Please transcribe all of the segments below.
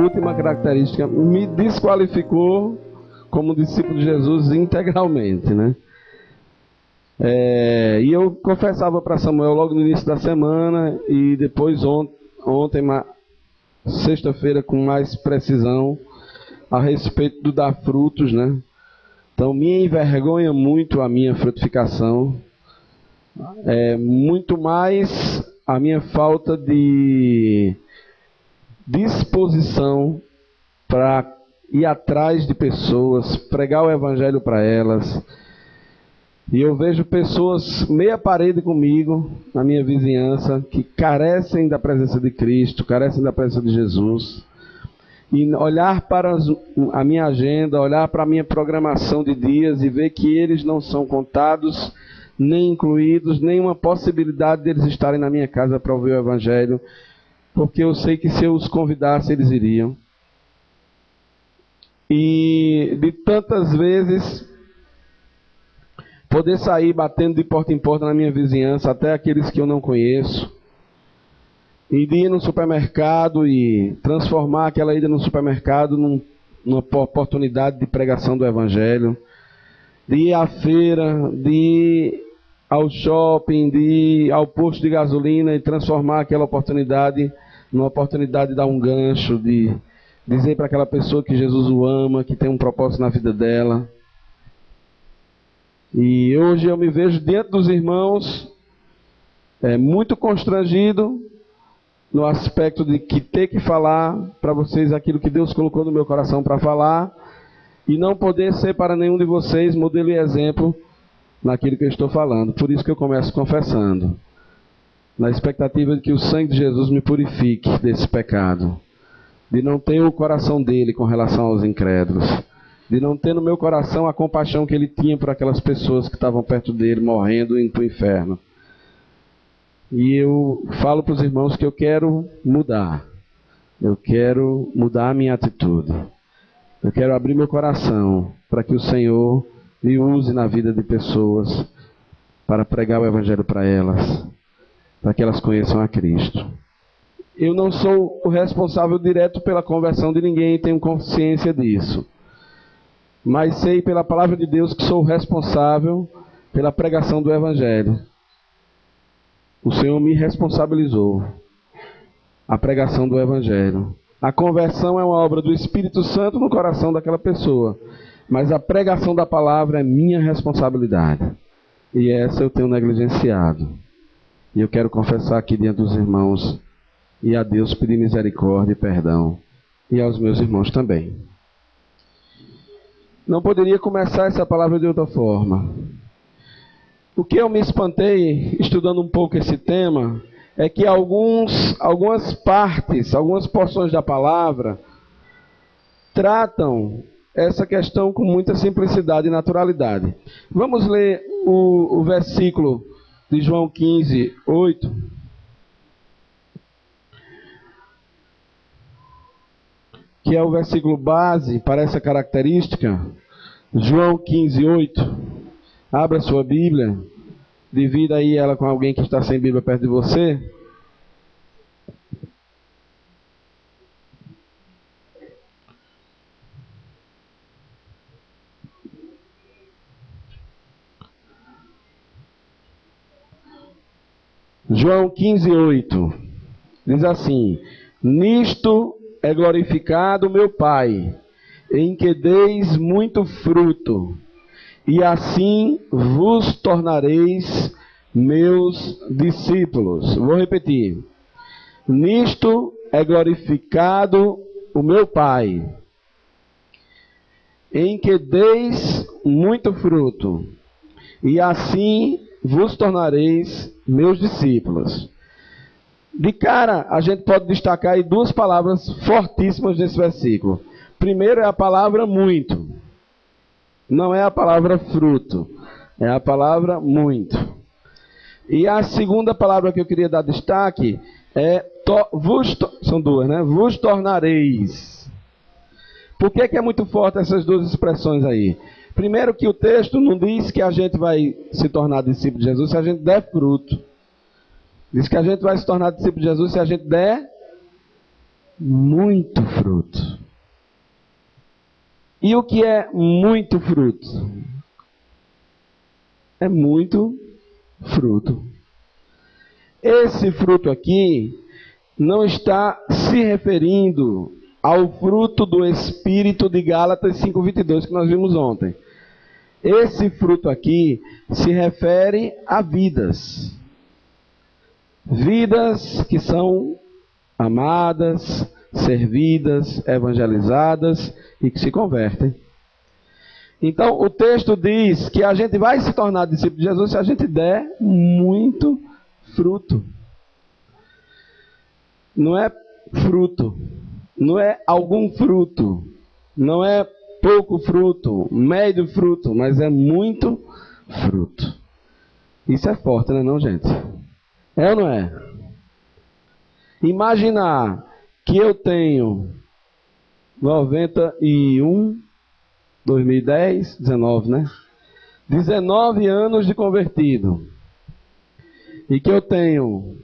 última característica me desqualificou como discípulo de Jesus integralmente, né? E eu confessava para Samuel logo no início da semana e depois ontem, sexta-feira, com mais precisão, a respeito do dar frutos, né? Então me envergonha muito a minha frutificação, muito mais a minha falta de disposição para ir atrás de pessoas, pregar o evangelho para elas. E eu vejo pessoas meia parede comigo, na minha vizinhança, que carecem da presença de Cristo, carecem da presença de Jesus. E olhar para a minha agenda, olhar para a minha programação de dias e ver que eles não são contados, nem incluídos, nenhuma possibilidade deles estarem na minha casa para ouvir o evangelho, porque eu sei que se eu os convidasse, eles iriam. E de tantas vezes poder sair batendo de porta em porta na minha vizinhança, até aqueles que eu não conheço, e de ir no supermercado e transformar aquela ida no supermercado numa oportunidade de pregação do evangelho, de ir à feira, de ir ao shopping, de ir ao posto de gasolina e transformar aquela oportunidade numa oportunidade de dar um gancho, de dizer para aquela pessoa que Jesus o ama, que tem um propósito na vida dela. E hoje eu me vejo diante dos irmãos muito constrangido no aspecto de que ter que falar para vocês aquilo que Deus colocou no meu coração para falar e não poder ser para nenhum de vocês modelo e exemplo naquilo que eu estou falando. Por isso que eu começo confessando, na expectativa de que o sangue de Jesus me purifique desse pecado, de não ter o coração dele com relação aos incrédulos, de não ter no meu coração a compaixão que ele tinha por aquelas pessoas que estavam perto dele, morrendo, indo para o inferno. E eu falo para os irmãos que eu quero mudar a minha atitude, eu quero abrir meu coração para que o Senhor me use na vida de pessoas, para pregar o evangelho para elas, para que elas conheçam a Cristo. Eu não sou o responsável direto pela conversão de ninguém, tenho consciência disso. Mas sei pela palavra de Deus que sou o responsável pela pregação do evangelho. O Senhor me responsabilizou a pregação do evangelho. A conversão é uma obra do Espírito Santo no coração daquela pessoa, mas a pregação da palavra é minha responsabilidade. E essa eu tenho negligenciado. E eu quero confessar aqui diante dos irmãos e a Deus pedir misericórdia e perdão, e aos meus irmãos também. Não poderia começar essa palavra de outra forma. O que eu me espantei, estudando um pouco esse tema, é que algumas partes, algumas porções da palavra, tratam essa questão com muita simplicidade e naturalidade. Vamos ler o versículo de João 15, 8. Que é o versículo base para essa característica. João 15, 8. Abra sua Bíblia. Divida aí ela com alguém que está sem Bíblia perto de você. João 15, 8. Diz assim: nisto é glorificado meu Pai, em que deis muito fruto, e assim vos tornareis meus discípulos. Vou repetir. Nisto é glorificado o meu Pai, em que deis muito fruto, e assim vos tornareis meus discípulos. De cara, a gente pode destacar aí duas palavras fortíssimas nesse versículo. Primeiro é a palavra muito. Não é a palavra fruto, é a palavra muito. E a segunda palavra que eu queria dar destaque é são duas, né? Vos tornareis. Por que é muito forte essas duas expressões aí? Primeiro que o texto não diz que a gente vai se tornar discípulo de Jesus se a gente der fruto. Diz que a gente vai se tornar discípulo de Jesus se a gente der muito fruto. E o que é muito fruto? É muito fruto. Esse fruto aqui não está se referindo ao fruto do Espírito de Gálatas 5:22 que nós vimos ontem. Esse fruto aqui se refere a vidas. Vidas que são amadas, servidas, evangelizadas e que se convertem. Então o texto diz que a gente vai se tornar discípulo de Jesus se a gente der muito fruto. Não é fruto, não é algum fruto, não é pouco fruto, médio fruto, mas é muito fruto. Isso é forte, não é, gente? É ou não é? Imaginar que eu tenho 91, 2010, 19, né? 19 anos de convertido. E que eu tenho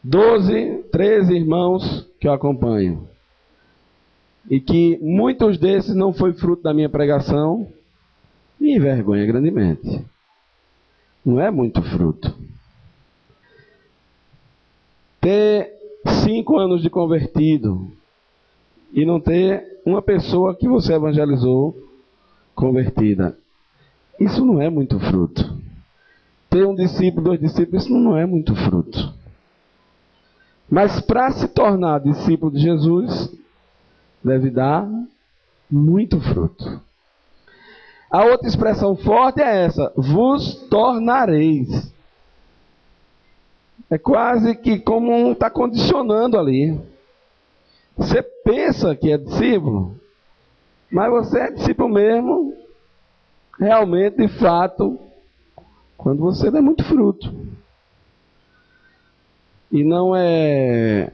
12, 13 irmãos que eu acompanho. E que muitos desses não foi fruto da minha pregação, me envergonha grandemente. Não é muito fruto. Ter 5 anos de convertido e não ter uma pessoa que você evangelizou convertida, isso não é muito fruto. Ter um discípulo, 2 discípulos, isso não é muito fruto. Mas para se tornar discípulo de Jesus, deve dar muito fruto. A outra expressão forte é essa: vos tornareis. É quase que como um está condicionando ali. Você pensa que é discípulo, mas você é discípulo mesmo, realmente, de fato, quando você dá muito fruto. E não é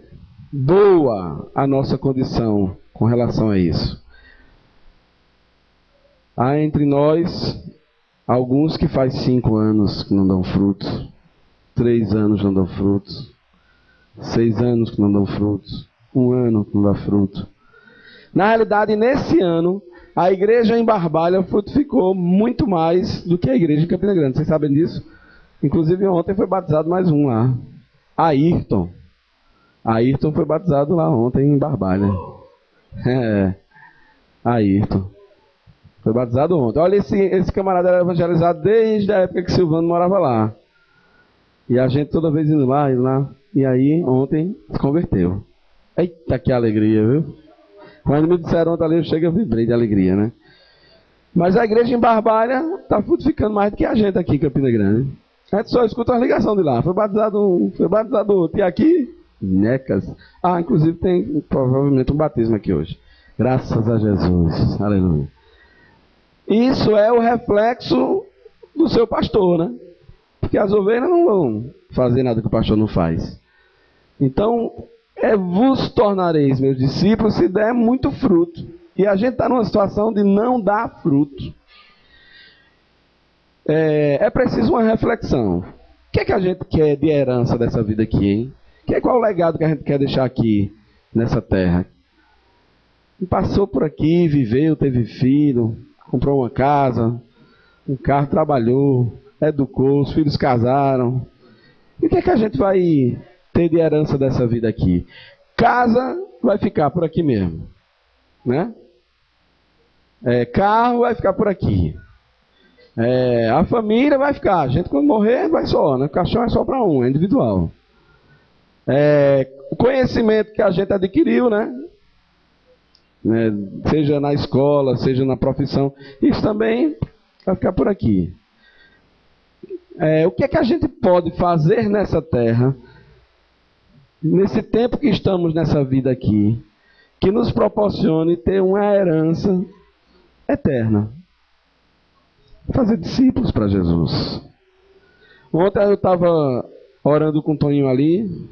boa a nossa condição com relação a isso. Há entre nós alguns que faz 5 anos que não dão frutos, 3 anos não dão frutos, 6 anos que não dão frutos, 1 ano que não dá fruto. Na realidade, nesse ano, a igreja em Barbalha frutificou muito mais do que a igreja em Campina Grande. Vocês sabem disso? Inclusive, ontem foi batizado mais um lá. Ayrton. Ayrton foi batizado lá ontem em Barbalha. Ayrton. Foi batizado ontem. Olha, esse camarada era evangelizado desde a época que Silvano morava lá. E a gente toda vez indo lá, e aí ontem se converteu. Eita, que alegria, viu? Quando me disseram ontem ali, eu cheguei, eu vibrei de alegria, né? Mas a igreja em Barbalha está frutificando mais do que a gente aqui em Campina Grande. A gente só escuta uma ligação de lá. Foi batizado um, foi batizado outro. E aqui, necas. Inclusive tem provavelmente um batismo aqui hoje. Graças a Jesus. Aleluia. Isso é o reflexo do seu pastor, né? Porque as ovelhas não vão fazer nada que o pastor não faz. Então, vos tornareis meus discípulos se der muito fruto. E a gente está numa situação de não dar fruto. É preciso uma reflexão. O que é que a gente quer de herança dessa vida aqui, hein? Qual é o legado que a gente quer deixar aqui, nessa terra? Passou por aqui, viveu, teve filho, comprou uma casa, um carro, trabalhou, educou, os filhos casaram. E o que é que a gente vai ter de herança dessa vida aqui? Casa vai ficar por aqui mesmo, né? Carro vai ficar por aqui. A família vai ficar. A gente quando morrer vai só, né? O caixão é só para um, é individual. O conhecimento que a gente adquiriu, né? Seja na escola, seja na profissão, isso também vai ficar por aqui. O que é que a gente pode fazer nessa terra, nesse tempo que estamos nessa vida aqui, que nos proporcione ter uma herança eterna? Fazer discípulos para Jesus. Ontem eu estava orando com o Toninho ali,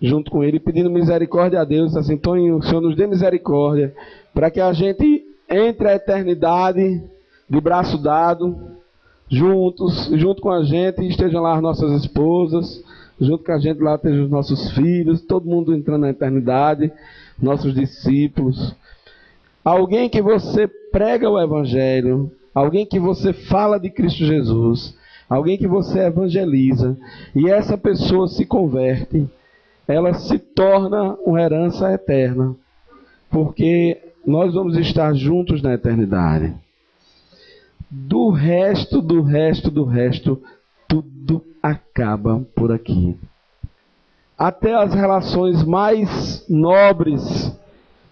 junto com ele, pedindo misericórdia a Deus, assim: Toninho, o Senhor nos dê misericórdia, para que a gente entre a eternidade de braço dado, juntos, junto com a gente, estejam lá as nossas esposas, junto com a gente lá estejam os nossos filhos, todo mundo entrando na eternidade, nossos discípulos. Alguém que você prega o Evangelho, alguém que você fala de Cristo Jesus, alguém que você evangeliza, e essa pessoa se converte, ela se torna uma herança eterna, porque nós vamos estar juntos na eternidade. Do resto, tudo acaba por aqui. Até as relações mais nobres,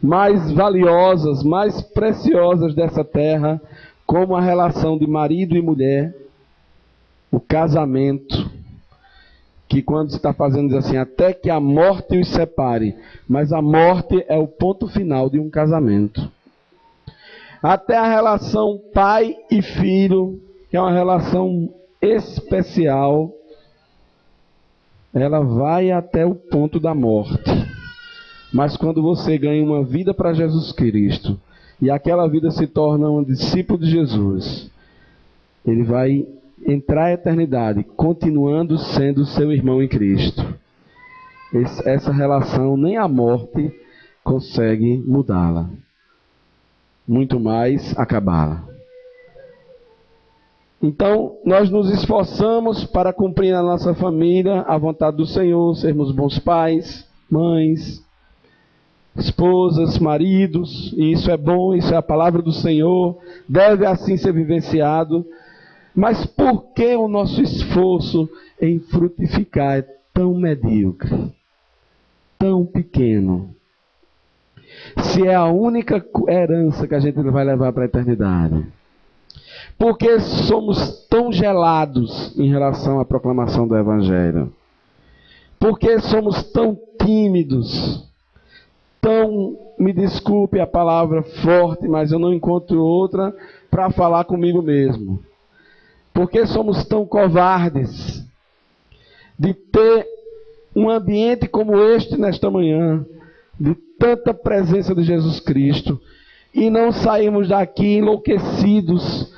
mais valiosas, mais preciosas dessa terra, como a relação de marido e mulher, o casamento, que quando se está fazendo diz assim, até que a morte os separe, mas a morte é o ponto final de um casamento. Até a relação pai e filho, que é uma relação especial, ela vai até o ponto da morte. Mas quando você ganha uma vida para Jesus Cristo, e aquela vida se torna um discípulo de Jesus, ele vai entrar à eternidade, continuando sendo seu irmão em Cristo. Essa relação, nem a morte consegue mudá-la. Muito mais acabá-la. Então, nós nos esforçamos para cumprir na nossa família a vontade do Senhor, sermos bons pais, mães, esposas, maridos, e isso é bom, isso é a palavra do Senhor, deve assim ser vivenciado. Mas por que o nosso esforço em frutificar é tão medíocre, tão pequeno? Se é a única herança que a gente vai levar para a eternidade. Por que somos tão gelados em relação à proclamação do Evangelho? Por que somos tão tímidos? Me desculpe a palavra forte, mas eu não encontro outra para falar comigo mesmo. Por que somos tão covardes de ter um ambiente como este nesta manhã, de tanta presença de Jesus Cristo, e não saímos daqui enlouquecidos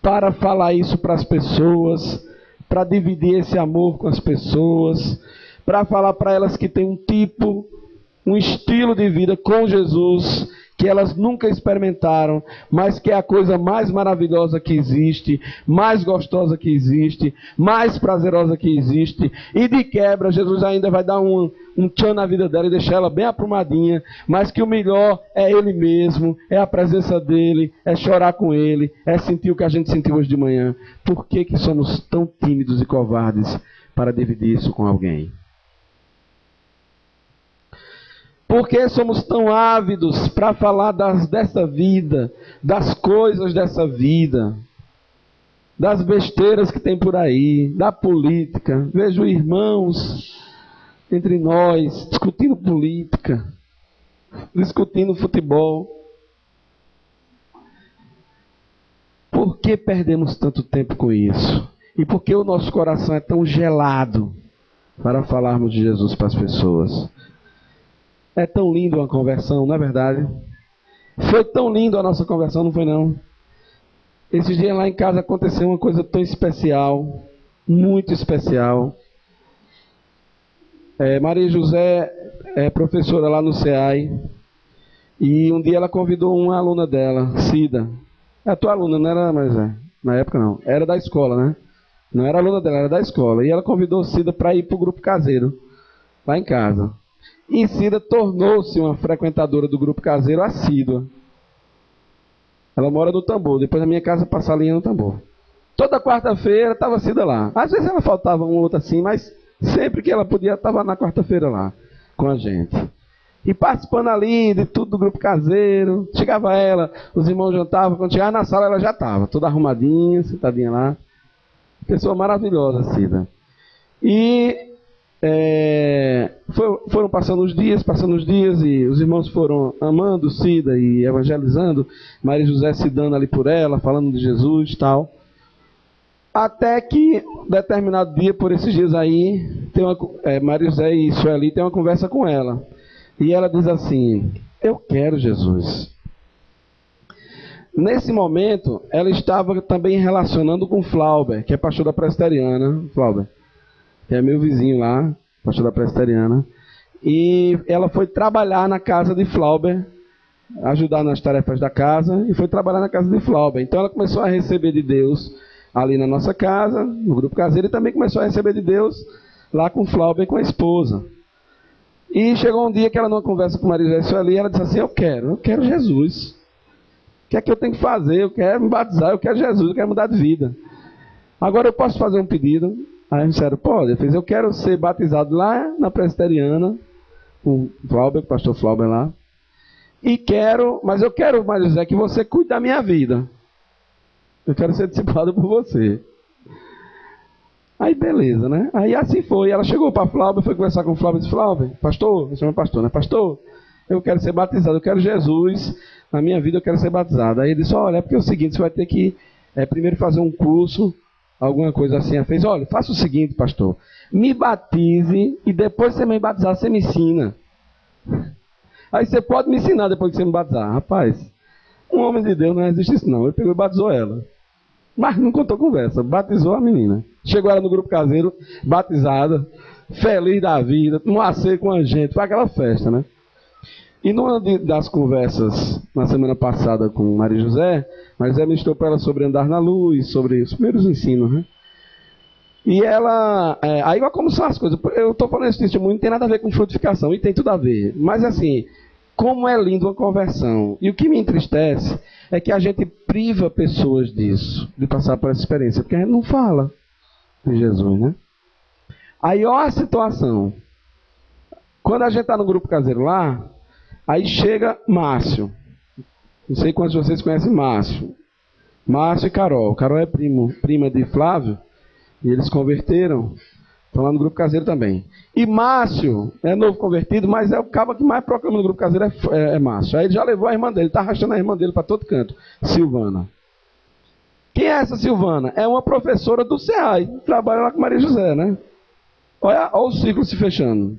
para falar isso para as pessoas, para dividir esse amor com as pessoas, para falar para elas que tem um estilo de vida com Jesus, que elas nunca experimentaram, mas que é a coisa mais maravilhosa que existe, mais gostosa que existe, mais prazerosa que existe, e de quebra Jesus ainda vai dar um tchan na vida dela e deixar ela bem aprumadinha, mas que o melhor é Ele mesmo, é a presença dEle, é chorar com Ele, é sentir o que a gente sentiu hoje de manhã. Por que somos tão tímidos e covardes para dividir isso com alguém? Por que somos tão ávidos para falar dessa vida, das coisas dessa vida, das besteiras que tem por aí, da política? Vejo irmãos entre nós discutindo política, discutindo futebol. Por que perdemos tanto tempo com isso? E por que o nosso coração é tão gelado para falarmos de Jesus para as pessoas? É tão lindo uma conversão, não é verdade? Foi tão lindo a nossa conversão, não foi não? Esses dias lá em casa aconteceu uma coisa tão especial, muito especial. Maria José é professora lá no CEAI, e um dia ela convidou uma aluna dela, Cida. É a tua aluna, não era, mas na época não, era da escola, né? Não era aluna dela, era da escola. E ela convidou Cida para ir para o grupo caseiro, lá em casa. E Cida tornou-se uma frequentadora do grupo caseiro assídua. Ela mora no Tambor, depois da minha casa passa a linha no Tambor. Toda quarta-feira estava Cida lá. Às vezes ela faltava um ou outro assim, mas sempre que ela podia estava na quarta-feira lá com a gente. E participando ali de tudo do grupo caseiro. Chegava ela, os irmãos jantavam, quando chegava na sala ela já estava, toda arrumadinha, sentadinha lá. Pessoa maravilhosa, Cida. E foram passando os dias, e os irmãos foram amando Cida e evangelizando, Maria José se dando ali por ela, falando de Jesus e tal. Até que, determinado dia, por esses dias aí, Maria José e Sueli tem uma conversa com ela. E ela diz assim: eu quero Jesus. Nesse momento, ela estava também relacionando com Flauber, que é pastor da Presbiteriana, Flauber, que é meu vizinho lá, pastor da Presbiteriana. E ela foi trabalhar na casa de Flauber, ajudar nas tarefas da casa, e foi trabalhar na casa de Flauber. Então ela começou a receber de Deus ali na nossa casa, no grupo caseiro, e também começou a receber de Deus lá com Flauber e com a esposa. E chegou um dia que ela numa conversa com Maria José Sueli, ela disse assim: eu quero Jesus. O que é que eu tenho que fazer? Eu quero me batizar, eu quero Jesus, eu quero mudar de vida. Agora eu posso fazer um pedido? Aí eles disseram: pode. Ele fez: eu quero ser batizado lá na Presbiteriana, com o Flauber, o pastor Flauber lá. Mas eu quero, Maria José, que você cuide da minha vida. Eu quero ser discipulado por você. Aí beleza, né? Aí assim foi. Ela chegou para Flauber, foi conversar com o Flauber e disse: Flauber, pastor, me chama pastor, né? Pastor, eu quero ser batizado, eu quero Jesus na minha vida, eu quero ser batizado. Aí ele disse: olha, é porque é o seguinte, você vai ter que primeiro fazer um curso, alguma coisa assim. Ela fez: olha, faça o seguinte, pastor, me batize e depois que você me batizar, você me ensina. Aí você pode me ensinar depois que você me batizar. Rapaz, um homem de Deus não existe isso não. Ele pegou e batizou ela. Mas não contou conversa, batizou a menina. Chegou ela no grupo caseiro, batizada, feliz da vida, no aceio com a gente, foi aquela festa, né? E numa das conversas, na semana passada com Maria José ministrou para ela sobre andar na luz, sobre os primeiros ensinos, né? E ela, aí como são as coisas, eu estou falando esse testemunho, não tem nada a ver com frutificação, e tem tudo a ver, mas assim, como é lindo uma conversão. E o que me entristece é que a gente priva pessoas disso, de passar por essa experiência, porque a gente não fala de Jesus, né? Aí, ó a situação. Quando a gente está no grupo caseiro lá, aí chega Márcio. Não sei quantos de vocês conhecem Márcio. Márcio e Carol. Carol é prima de Flávio, e eles converteram. Estão lá no grupo caseiro também. E Márcio é novo convertido, mas é o cabo que mais proclama no grupo caseiro é Márcio. Aí ele já levou a irmã dele, está arrastando a irmã dele para todo canto. Silvana. Quem é essa Silvana? É uma professora do SEAI. Trabalha lá com Maria José, né? Olha o ciclo se fechando.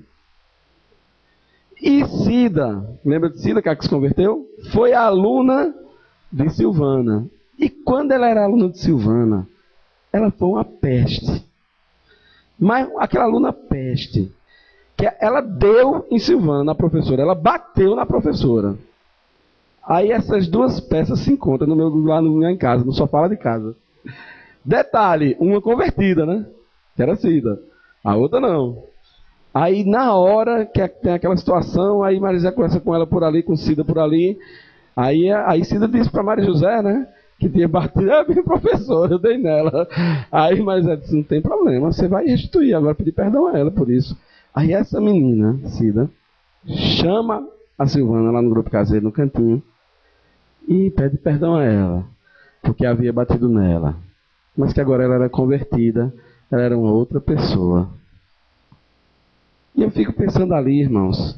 E Cida, lembra de Cida, que é a que se converteu? Foi aluna de Silvana. E quando ela era aluna de Silvana, ela foi uma peste. Mas aquela aluna peste, que ela deu em Silvana, na professora, ela bateu na professora. Aí essas duas peças se encontram lá em casa, no sofá lá de casa. Detalhe, uma convertida, né? Que era Cida. A outra não. Aí na hora que tem aquela situação, aí Maria José conversa com ela por ali, com Cida por ali. Aí Cida disse para Maria José, né? Que tinha batido, minha professora, eu dei nela. Aí Maria José disse: não tem problema, você vai restituir, agora pedir perdão a ela por isso. Aí essa menina, Cida, chama a Silvana lá no grupo caseiro, no cantinho, e pede perdão a ela, porque havia batido nela. Mas que agora ela era convertida, ela era uma outra pessoa. E eu fico pensando ali, irmãos,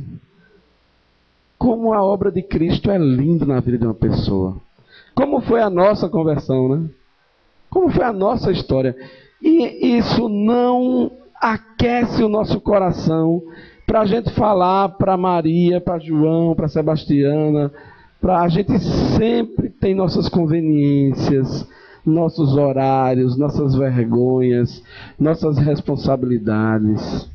como a obra de Cristo é linda na vida de uma pessoa. Como foi a nossa conversão, né? Como foi a nossa história. E isso não aquece o nosso coração para a gente falar para Maria, para João, para Sebastiana. A gente sempre tem nossas conveniências, nossos horários, nossas vergonhas, nossas responsabilidades.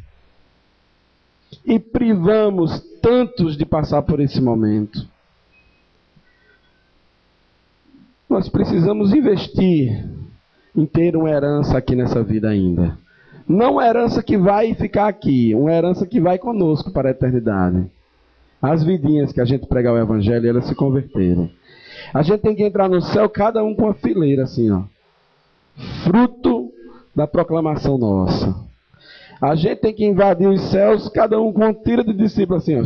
E privamos tantos de passar por esse momento. Nós precisamos investir em ter uma herança aqui nessa vida ainda. Não uma herança que vai ficar aqui, uma herança que vai conosco para a eternidade. As vidinhas que a gente pregar o evangelho, elas se converteram. A gente tem que entrar no céu, cada um com uma fileira assim, ó. Fruto da proclamação nossa. A gente tem que invadir os céus, cada um com uma tira de discípulos assim, ó.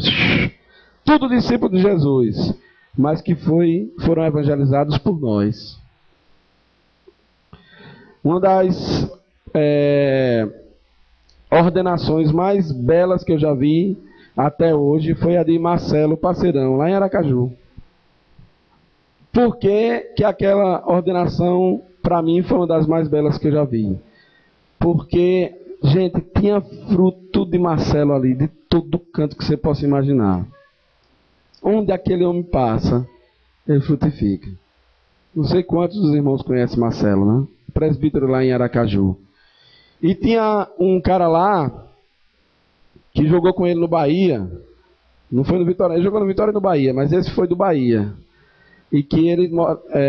Tudo discípulo de Jesus, mas que foram evangelizados por nós. Uma das ordenações mais belas que eu já vi até hoje foi a de Marcelo Parceirão, lá em Aracaju. Por que aquela ordenação, para mim, foi uma das mais belas que eu já vi? Porque, gente, tinha fruto de Marcelo ali, de todo canto que você possa imaginar. Onde aquele homem passa, ele frutifica. Não sei quantos dos irmãos conhecem Marcelo, né? Presbítero lá em Aracaju. E tinha um cara lá que jogou com ele no Bahia. Não foi no Vitória, ele jogou no Vitória e no Bahia, mas esse foi do Bahia. E que ele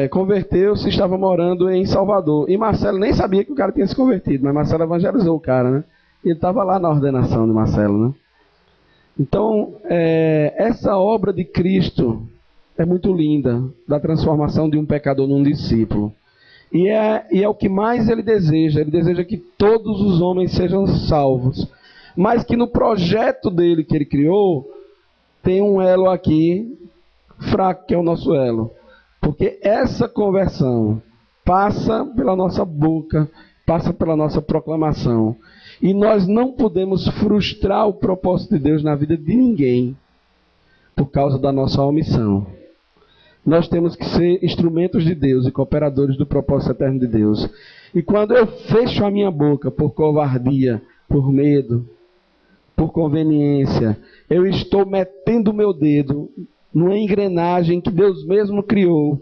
converteu-se e estava morando em Salvador. E Marcelo nem sabia que o cara tinha se convertido, mas Marcelo evangelizou o cara, né? Ele estava lá na ordenação de Marcelo, né? Então, essa obra de Cristo é muito linda, da transformação de um pecador num discípulo. E é o que mais ele deseja que todos os homens sejam salvos. Mas que no projeto dele que ele criou, tem um elo aqui fraco, que é o nosso elo. Porque essa conversão passa pela nossa boca, passa pela nossa proclamação. E nós não podemos frustrar o propósito de Deus na vida de ninguém por causa da nossa omissão. Nós temos que ser instrumentos de Deus e cooperadores do propósito eterno de Deus. E quando eu fecho a minha boca por covardia, por medo, por conveniência, eu estou metendo o meu dedo numa engrenagem que Deus mesmo criou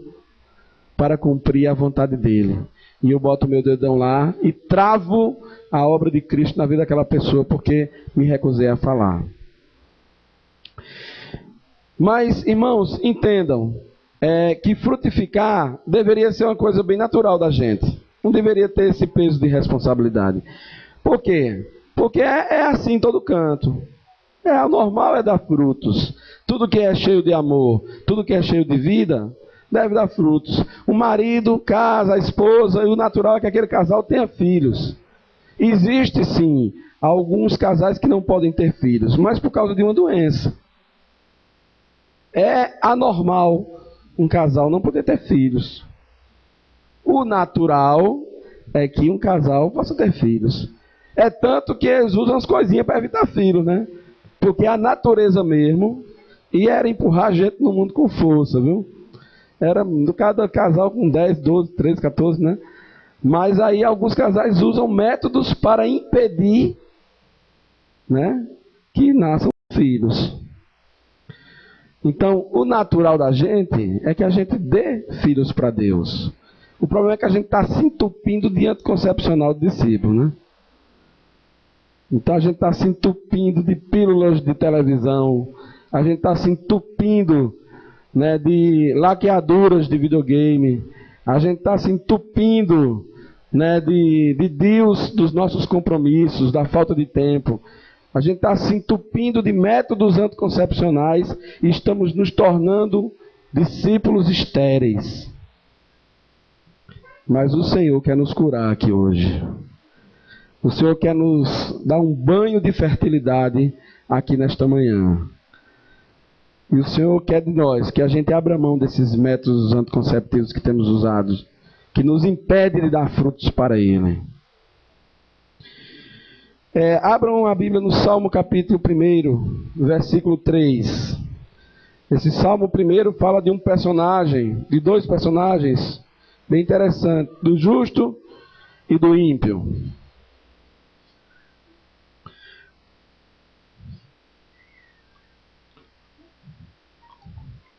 para cumprir a vontade dele. E eu boto o meu dedão lá e travo a obra de Cristo na vida daquela pessoa porque me recusei a falar. Mas, irmãos, entendam que frutificar deveria ser uma coisa bem natural da gente. Não deveria ter esse peso de responsabilidade. Por quê? Porque é assim em todo canto. O normal é dar frutos. Tudo que é cheio de amor, tudo que é cheio de vida, deve dar frutos. O marido casa, a esposa, e o natural é que aquele casal tenha filhos. Existe sim alguns casais que não podem ter filhos, mas por causa de uma doença. É anormal um casal não poder ter filhos. O natural é que um casal possa ter filhos. É tanto que eles usam as coisinhas para evitar filhos, né? Porque a natureza mesmo era empurrar a gente no mundo com força, viu? Era cada casal com 10, 12, 13, 14, né? Mas aí alguns casais usam métodos para impedir, né, que nasçam filhos. Então, o natural da gente é que a gente dê filhos para Deus. O problema é que a gente está se entupindo de anticoncepcional do discípulo, né? Então a gente está se entupindo de pílulas de televisão, a gente está se entupindo, né, de laqueaduras de videogame, a gente está se entupindo, né, de Deus dos nossos compromissos, da falta de tempo. A gente está se entupindo de métodos anticoncepcionais e estamos nos tornando discípulos estéreis. Mas o Senhor quer nos curar aqui hoje. O Senhor quer nos dar um banho de fertilidade aqui nesta manhã. E o Senhor quer de nós que a gente abra mão desses métodos anticonceptivos que temos usados, que nos impedem de dar frutos para Ele. Abram a Bíblia no Salmo capítulo 1, versículo 3. Esse Salmo 1 fala de um personagem, de dois personagens bem interessantes, do justo e do ímpio.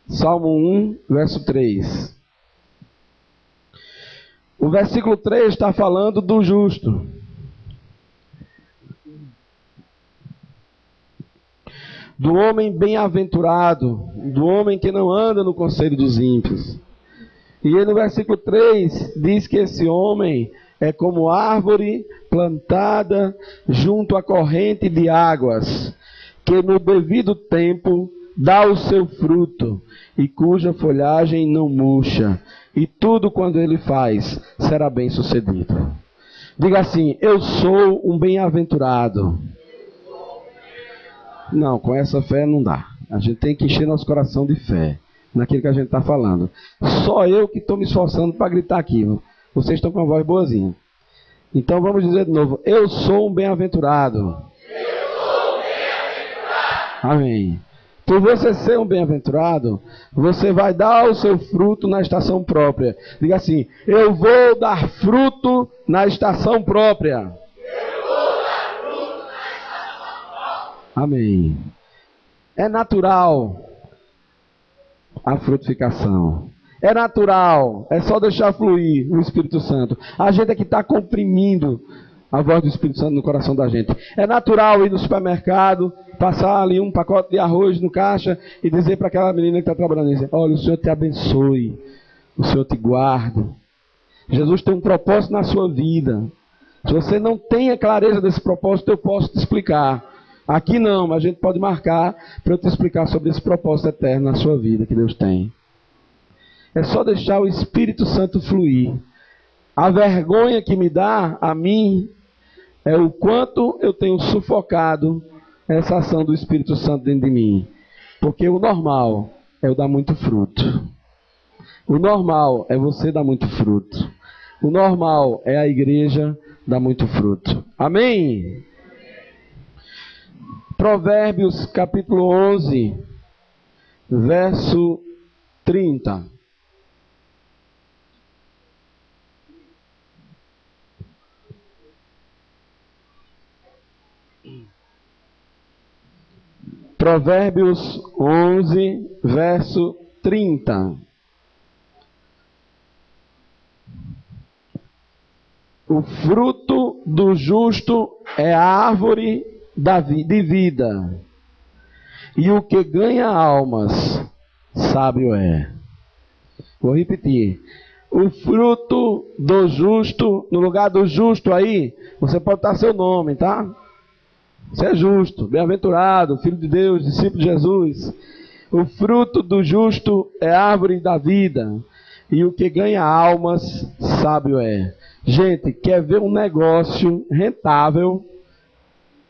Salmo 1, verso 3. O versículo 3 está falando do justo. Do homem bem-aventurado, do homem que não anda no conselho dos ímpios. E no versículo 3 diz que esse homem é como árvore plantada junto à corrente de águas, que no devido tempo dá o seu fruto, e cuja folhagem não murcha, e tudo quando ele faz será bem sucedido. Diga assim: eu sou um bem-aventurado. Não, com essa fé não dá. A gente tem que encher nosso coração de fé naquilo que a gente está falando. Só eu que estou me esforçando para gritar aqui. Vocês estão com uma voz boazinha. Então vamos dizer de novo: eu sou um bem-aventurado. Eu sou um bem-aventurado. Amém. Por você ser um bem-aventurado, você vai dar o seu fruto na estação própria. Diga assim: eu vou dar fruto na estação própria. Eu vou dar fruto na estação própria. Amém. É natural a frutificação. É natural, é só deixar fluir o Espírito Santo. A gente é que está comprimindo a voz do Espírito Santo no coração da gente. É natural ir no supermercado, passar ali um pacote de arroz no caixa e dizer para aquela menina que está trabalhando, dizer, olha, o Senhor te abençoe, o Senhor te guarde. Jesus tem um propósito na sua vida. Se você não tem a clareza desse propósito, eu posso te explicar. Aqui não, mas a gente pode marcar para eu te explicar sobre esse propósito eterno na sua vida que Deus tem. É só deixar o Espírito Santo fluir. A vergonha que me dá a mim é o quanto eu tenho sufocado essa ação do Espírito Santo dentro de mim. Porque o normal é eu dar muito fruto. O normal é você dar muito fruto. O normal é a igreja dar muito fruto. Amém? Provérbios capítulo 11, verso 30. Provérbios 11, verso 30. O fruto do justo é a árvore de vida, e o que ganha almas, sábio é. Vou repetir. O fruto do justo, no lugar do justo aí, você pode estar seu nome, tá? Você é justo, bem-aventurado, filho de Deus, discípulo de Jesus. O fruto do justo é a árvore da vida, e o que ganha almas, sábio é. Gente, quer ver um negócio rentável?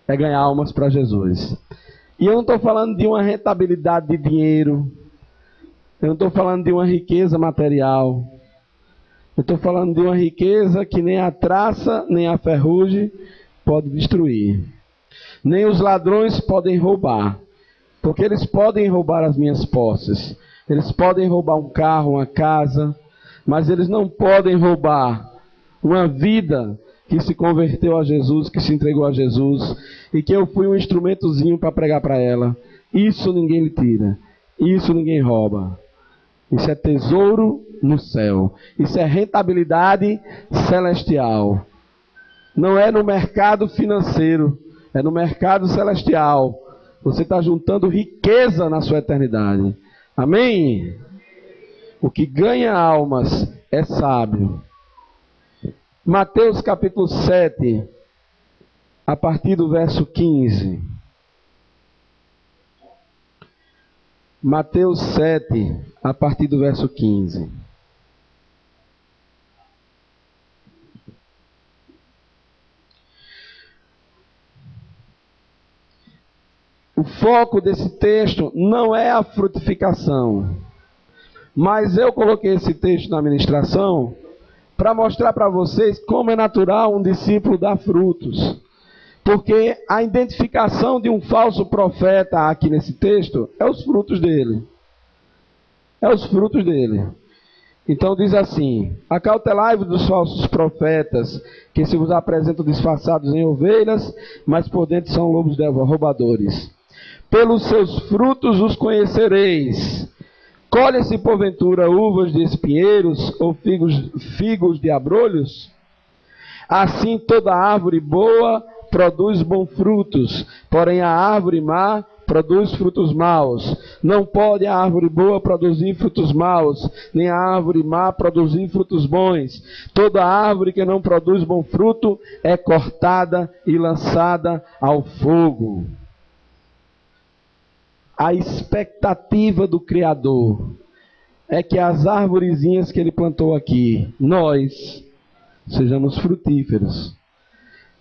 É ganhar almas para Jesus. E eu não estou falando de uma rentabilidade de dinheiro. Eu não estou falando de uma riqueza material. Eu estou falando de uma riqueza que nem a traça, nem a ferrugem pode destruir. Nem os ladrões podem roubar. Porque eles podem roubar as minhas posses. Eles podem roubar um carro, uma casa. Mas eles não podem roubar uma vida que se converteu a Jesus, que se entregou a Jesus, e que eu fui um instrumentozinho para pregar para ela. Isso ninguém lhe tira. Isso ninguém rouba. Isso é tesouro no céu. Isso é rentabilidade celestial. Não é no mercado financeiro, é no mercado celestial. Você está juntando riqueza na sua eternidade. Amém? O que ganha almas é sábio. Mateus capítulo 7, a partir do verso 15. Mateus 7, a partir do verso 15. O foco desse texto não é a frutificação, mas eu coloquei esse texto na ministração para mostrar para vocês como é natural um discípulo dar frutos. Porque a identificação de um falso profeta aqui nesse texto é os frutos dele. É os frutos dele. Então diz assim: acautelai-vos dos falsos profetas, que se vos apresentam disfarçados em ovelhas, mas por dentro são lobos roubadores. Pelos seus frutos os conhecereis. Colhe-se porventura uvas de espinheiros ou figos de abrolhos? Assim toda árvore boa produz bons frutos, porém a árvore má produz frutos maus. Não pode a árvore boa produzir frutos maus, nem a árvore má produzir frutos bons. Toda árvore que não produz bom fruto é cortada e lançada ao fogo. A expectativa do Criador é que as arvorezinhas que Ele plantou aqui, nós, sejamos frutíferos.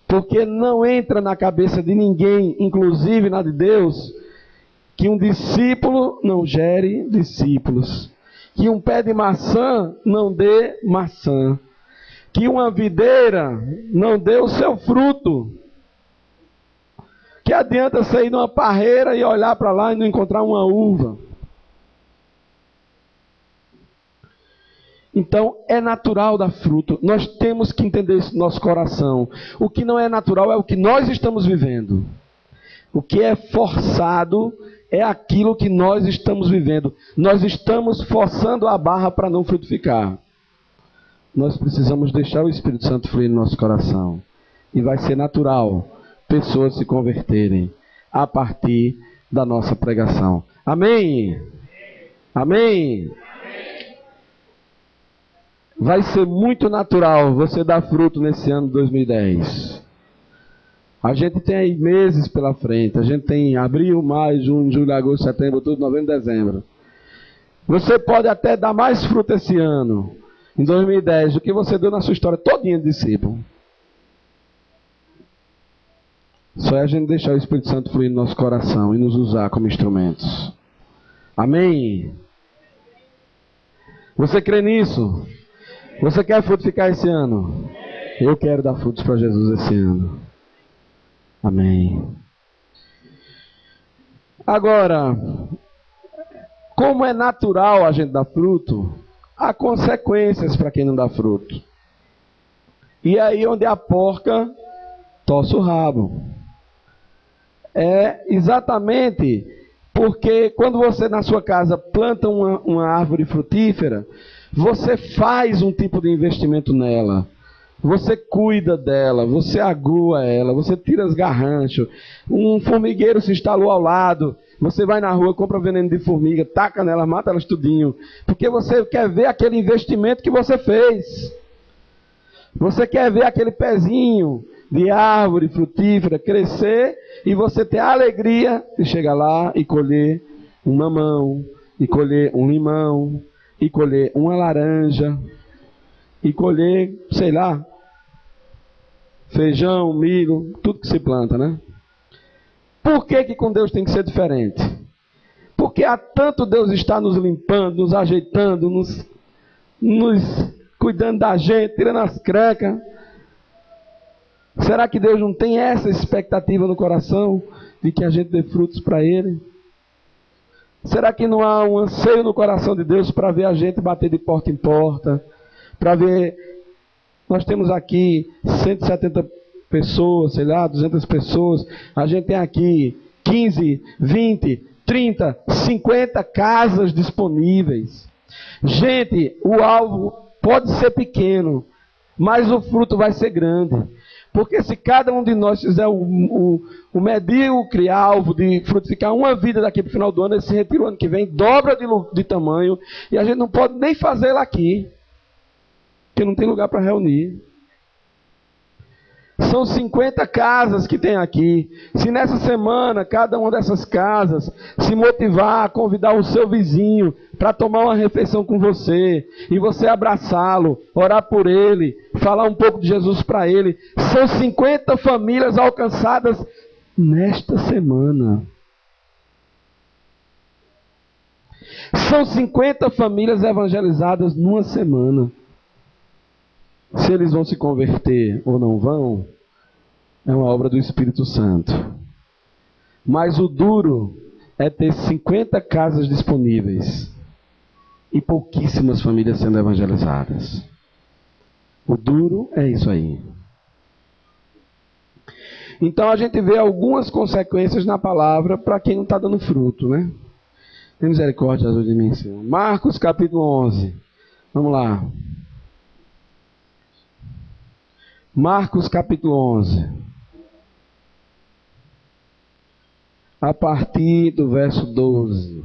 Porque não entra na cabeça de ninguém, inclusive na de Deus, que um discípulo não gere discípulos. Que um pé de maçã não dê maçã. Que uma videira não dê o seu fruto. Que adianta você ir numa parreira e olhar para lá e não encontrar uma uva. Então, é natural dar fruto. Nós temos que entender isso no nosso coração. O que não é natural é o que nós estamos vivendo. O que é forçado é aquilo que nós estamos vivendo. Nós estamos forçando a barra para não frutificar. Nós precisamos deixar o Espírito Santo fluir no nosso coração. E vai ser natural pessoas se converterem a partir da nossa pregação. Amém? Amém? Vai ser muito natural você dar fruto nesse ano de 2010. A gente tem aí meses pela frente. A gente tem abril, maio, junho, julho, agosto, setembro, outubro, novembro, dezembro. Você pode até dar mais fruto esse ano, em 2010, do que você deu na sua história todinha de discípulo. Só é a gente deixar o Espírito Santo fluir no nosso coração e nos usar como instrumentos. Amém? Você crê nisso? Você quer frutificar esse ano? Eu quero dar frutos para Jesus esse ano. Amém. Agora, como é natural a gente dar fruto, há consequências para quem não dá fruto. E aí onde a porca torce o rabo. É exatamente porque quando você na sua casa planta uma árvore frutífera, você faz um tipo de investimento nela. Você cuida dela, você agua ela, você tira os garranchos. Um formigueiro se instalou ao lado. Você vai na rua, compra veneno de formiga, taca nela, mata elas tudinho. Porque você quer ver aquele investimento que você fez. Você quer ver aquele pezinho de árvore frutífera crescer e você ter a alegria de chegar lá e colher um mamão, e colher um limão, e colher uma laranja, e colher, sei lá, feijão, milho, tudo que se planta, né? Por que que com Deus tem que ser diferente? Porque há tanto Deus está nos limpando, nos ajeitando, nos cuidando da gente, tirando as crecas. Será que Deus não tem essa expectativa no coração de que a gente dê frutos para Ele? Será que não há um anseio no coração de Deus para ver a gente bater de porta em porta? Para ver, nós temos aqui 170 pessoas, sei lá, 200 pessoas. A gente tem aqui 15, 20, 30, 50 casas disponíveis. Gente, o alvo pode ser pequeno, mas o fruto vai ser grande. Porque se cada um de nós fizer o medíocre alvo de frutificar uma vida daqui para o final do ano, esse retiro ano que vem dobra de tamanho, e a gente não pode nem fazê-lo aqui, porque não tem lugar para reunir. São 50 casas que tem aqui. Se nessa semana cada uma dessas casas se motivar a convidar o seu vizinho para tomar uma refeição com você, e você abraçá-lo, orar por ele, falar um pouco de Jesus para ele, são 50 famílias alcançadas nesta semana. São 50 famílias evangelizadas numa semana. Se eles vão se converter ou não vão, é uma obra do Espírito Santo. Mas o duro é ter 50 casas disponíveis e pouquíssimas famílias sendo evangelizadas. O duro é isso aí. Então a gente vê algumas consequências na palavra para quem não está dando fruto, né? Tem misericórdia, Jesus de mim, Senhor. Marcos capítulo 11. Vamos lá. Marcos capítulo 11. A partir do verso 12.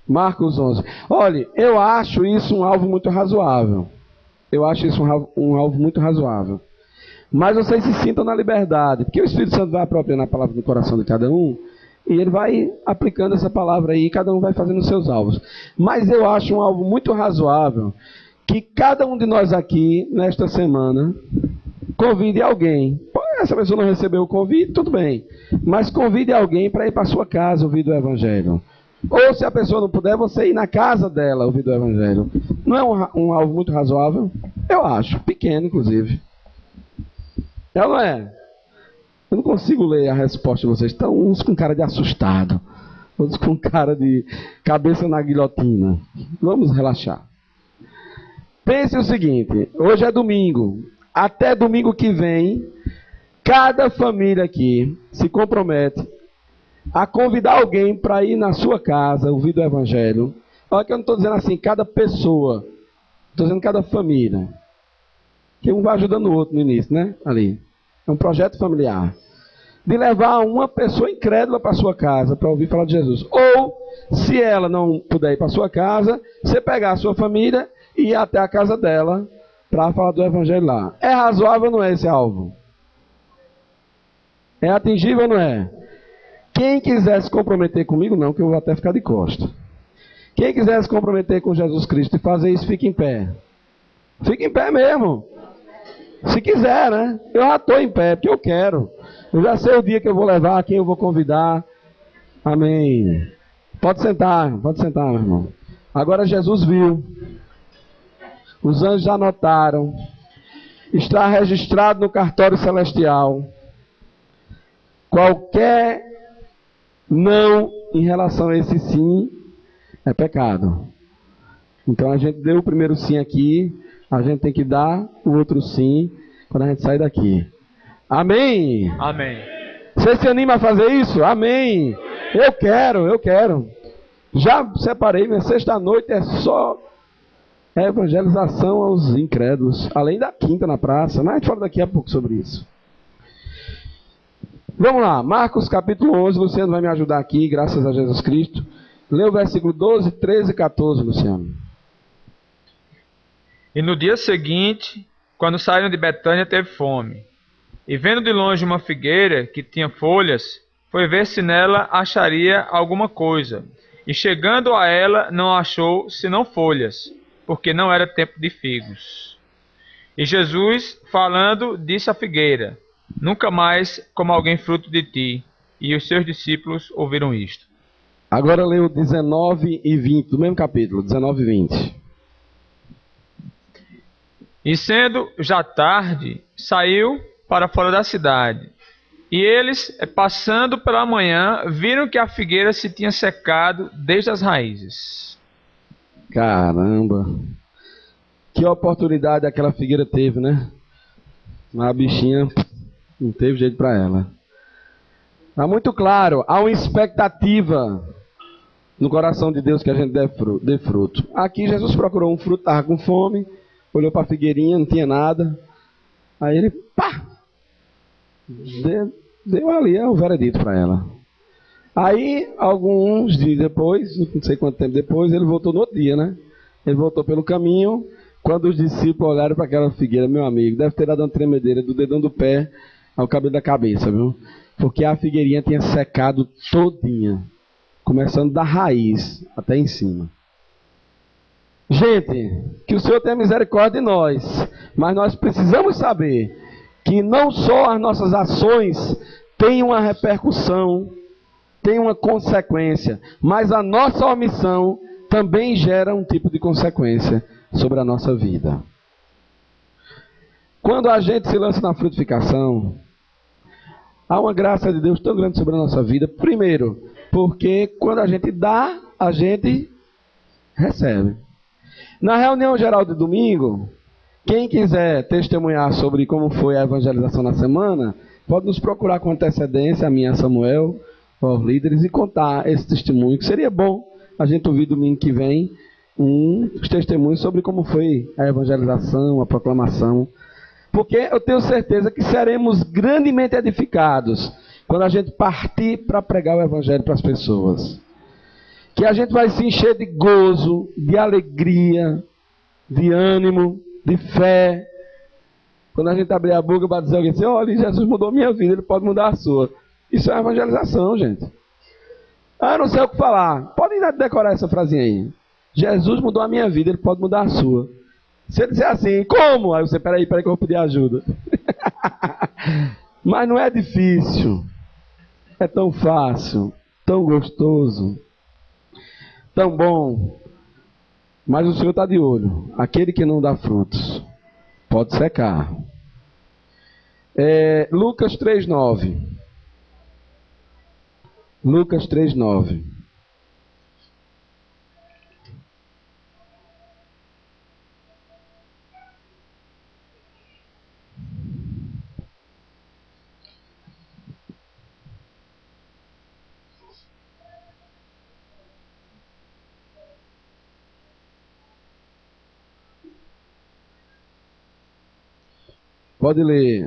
Marcos 11. Olha, eu acho isso um alvo muito razoável. Eu acho isso um alvo muito razoável. Mas vocês se sintam na liberdade, porque o Espírito Santo vai apropriando a palavra no coração de cada um, e ele vai aplicando essa palavra aí, e cada um vai fazendo os seus alvos. Mas eu acho um alvo muito razoável que cada um de nós aqui, nesta semana, convide alguém. Essa pessoa não recebeu o convite, tudo bem. Mas convide alguém para ir para a sua casa ouvir o Evangelho. Ou se a pessoa não puder, você ir na casa dela ouvir o Evangelho. Não é um alvo muito razoável? Eu acho, pequeno inclusive. É ou não é? Eu não consigo ler a resposta de vocês. Estão uns com cara de assustado, outros com cara de cabeça na guilhotina. Vamos relaxar. Pense o seguinte, hoje é domingo. Até domingo que vem, cada família aqui se compromete a convidar alguém para ir na sua casa ouvir o Evangelho. Olha que eu não estou dizendo assim, cada pessoa. Estou dizendo cada família. Que um vai ajudando o outro no início, né? Ali. É um projeto familiar. De levar uma pessoa incrédula para sua casa para ouvir falar de Jesus. Ou, se ela não puder ir para sua casa, você pegar a sua família e ir até a casa dela para falar do Evangelho lá. É razoável ou não é esse alvo? É atingível ou não é? Quem quiser se comprometer comigo, não, que eu vou até ficar de costas. Quem quiser se comprometer com Jesus Cristo e fazer isso, fique em pé. Fique em pé mesmo. Se quiser, né? Eu já estou em pé, porque eu quero. Eu já sei o dia que eu vou levar, quem eu vou convidar. Amém. Pode sentar, meu irmão. Agora Jesus viu. Os anjos já anotaram. Está registrado no cartório celestial. Qualquer não em relação a esse sim é pecado. Então a gente deu o primeiro sim aqui, a gente tem que dar o outro sim quando a gente sair daqui. Amém? Amém. Você se anima a fazer isso? Amém. Eu quero. Já separei, minha sexta-noite é só evangelização aos incrédulos. Além da quinta na praça, mas a gente fala daqui a pouco sobre isso. Vamos lá, Marcos capítulo 11, Luciano vai me ajudar aqui, graças a Jesus Cristo. Lê o versículo 12, 13 e 14, Luciano. E no dia seguinte, quando saíram de Betânia, teve fome. E vendo de longe uma figueira que tinha folhas, foi ver se nela acharia alguma coisa. E chegando a ela, não achou senão folhas, porque não era tempo de figos. E Jesus, falando, disse à figueira: nunca mais coma alguém fruto de ti. E os seus discípulos ouviram isto. Agora lê o 19 e 20, do mesmo capítulo, 19 e 20. E sendo já tarde, saiu para fora da cidade. E eles, passando pela manhã, viram que a figueira se tinha secado desde as raízes. Caramba! Que oportunidade aquela figueira teve, né? Mas a bichinha não teve jeito para ela. Está muito claro, há uma expectativa no coração de Deus que a gente dê fruto. Aqui Jesus procurou um fruto, estava com fome, olhou para a figueirinha, não tinha nada. Aí ele, pá! Deu ali o veredito para ela. Aí, alguns dias depois, não sei quanto tempo depois, ele voltou no outro dia, né? Ele voltou pelo caminho, quando os discípulos olharam para aquela figueira, meu amigo, deve ter dado uma tremedeira do dedão do pé ao cabelo da cabeça, viu? Porque a figueirinha tinha secado todinha, começando da raiz até em cima. Gente, que o Senhor tenha misericórdia de nós, mas nós precisamos saber que não só as nossas ações têm uma repercussão, têm uma consequência, mas a nossa omissão também gera um tipo de consequência sobre a nossa vida. Quando a gente se lança na frutificação, há uma graça de Deus tão grande sobre a nossa vida. Primeiro, porque quando a gente dá, a gente recebe. Na reunião geral de domingo, quem quiser testemunhar sobre como foi a evangelização na semana, pode nos procurar com antecedência, a minha Samuel, os líderes, e contar esse testemunho, que seria bom a gente ouvir domingo que vem uns testemunhos sobre como foi a evangelização, a proclamação. Porque eu tenho certeza que seremos grandemente edificados quando a gente partir para pregar o evangelho para as pessoas. Que a gente vai se encher de gozo, de alegria, de ânimo, de fé. Quando a gente abrir a boca para dizer alguém assim, olha, Jesus mudou minha vida, ele pode mudar a sua. Isso é evangelização, gente. Ah, eu não sei o que falar. Podem decorar essa frasinha aí. Jesus mudou a minha vida, ele pode mudar a sua. Se ele disser assim, como? Aí você, peraí que eu vou pedir ajuda. Mas não é difícil. É tão fácil, tão gostoso, tão bom. Mas o Senhor está de olho. Aquele que não dá frutos pode secar. Lucas 3:9. Lucas 3:9. Pode ler,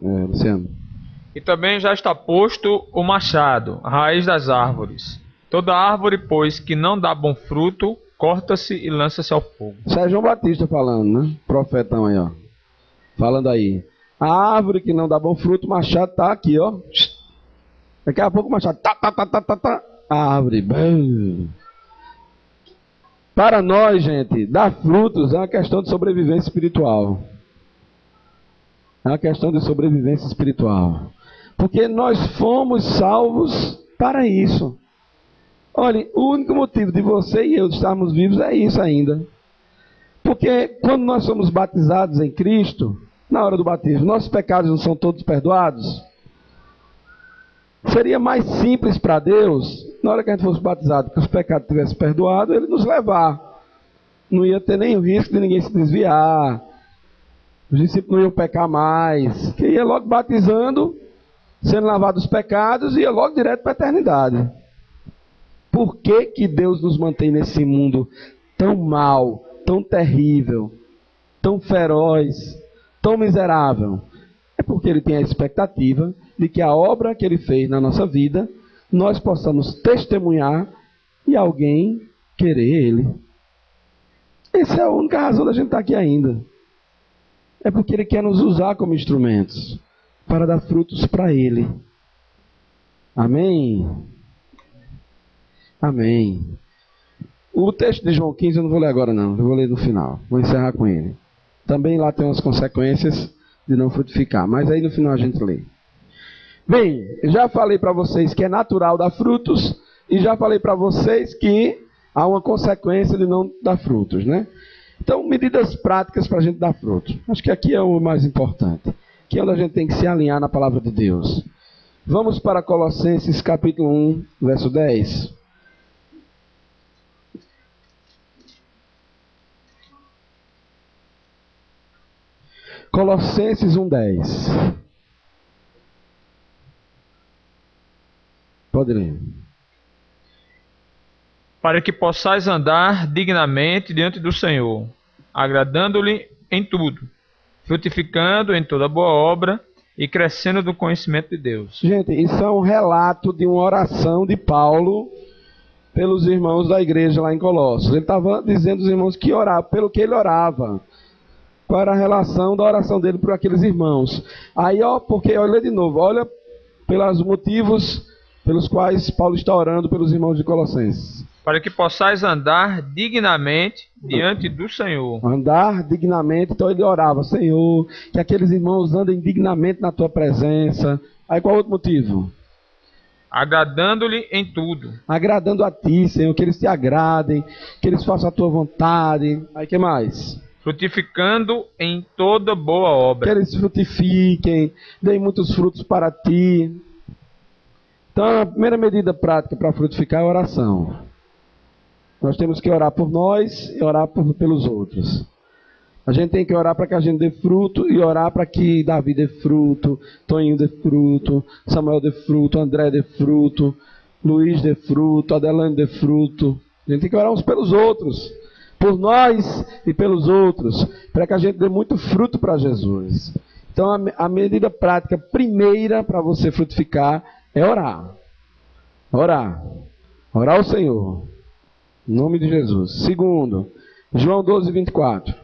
Luciano. E também já está posto o machado, a raiz das árvores. Toda árvore, pois, que não dá bom fruto, corta-se e lança-se ao fogo. Isso é João Batista falando, né? Profetão aí, ó. Falando aí. A árvore que não dá bom fruto, o machado tá aqui, ó. Daqui a pouco o machado. Tá. A árvore. Bum. Para nós, gente, dar frutos é uma questão de sobrevivência espiritual. É uma questão de sobrevivência espiritual. Porque nós fomos salvos para isso. Olha, o único motivo de você e eu estarmos vivos é isso ainda. Porque quando nós somos batizados em Cristo, na hora do batismo, nossos pecados não são todos perdoados? Seria mais simples para Deus, na hora que a gente fosse batizado, que os pecados tivessem perdoado, Ele nos levar. Não ia ter nem o risco de ninguém se desviar. Os discípulos não iam pecar mais. Que ia logo batizando, sendo lavado os pecados, e ia logo direto para a eternidade. Por que que Deus nos mantém nesse mundo tão mau, tão terrível, tão feroz, tão miserável? É porque Ele tem a expectativa de que a obra que Ele fez na nossa vida, nós possamos testemunhar e alguém querer Ele. Essa é a única razão da gente estar aqui ainda. É porque Ele quer nos usar como instrumentos para dar frutos para Ele. Amém? Amém. O texto de João 15 eu não vou ler agora não, eu vou ler no final. Vou encerrar com ele. Também lá tem umas consequências de não frutificar, mas aí no final a gente lê. Bem, eu já falei para vocês que é natural dar frutos e já falei para vocês que há uma consequência de não dar frutos, né? Então, medidas práticas para a gente dar frutos. Acho que aqui é o mais importante, que é onde a gente tem que se alinhar na palavra de Deus. Vamos para Colossenses capítulo 1, verso 10. Colossenses 1:10. Pode ler. Para que possais andar dignamente diante do Senhor, agradando-lhe em tudo, frutificando em toda boa obra e crescendo no conhecimento de Deus. Gente, isso é um relato de uma oração de Paulo pelos irmãos da igreja lá em Colossos. Ele estava dizendo aos irmãos que oravam, pelo que ele orava. Qual era a relação da oração dele por aqueles irmãos. Aí, ó, porque, olha de novo, olha pelos motivos pelos quais Paulo está orando pelos irmãos de Colossenses. Para que possais andar dignamente diante do Senhor. Andar dignamente, então ele orava, Senhor, que aqueles irmãos andem dignamente na tua presença. Aí qual outro motivo? Agradando-lhe em tudo. Agradando a ti, Senhor, que eles te agradem, que eles façam a tua vontade. Aí que mais? Frutificando em toda boa obra. Que eles frutifiquem, deem muitos frutos para ti. Então a primeira medida prática para frutificar é a oração. Nós temos que orar por nós e orar pelos outros. A gente tem que orar para que a gente dê fruto e orar para que Davi dê fruto, Toninho dê fruto, Samuel dê fruto, André dê fruto, Luiz dê fruto, Adelane dê fruto. A gente tem que orar uns pelos outros, por nós e pelos outros, para que a gente dê muito fruto para Jesus. Então a medida prática primeira para você frutificar é orar. Orar. Orar ao Senhor. Em nome de Jesus. Segundo, João 12:24.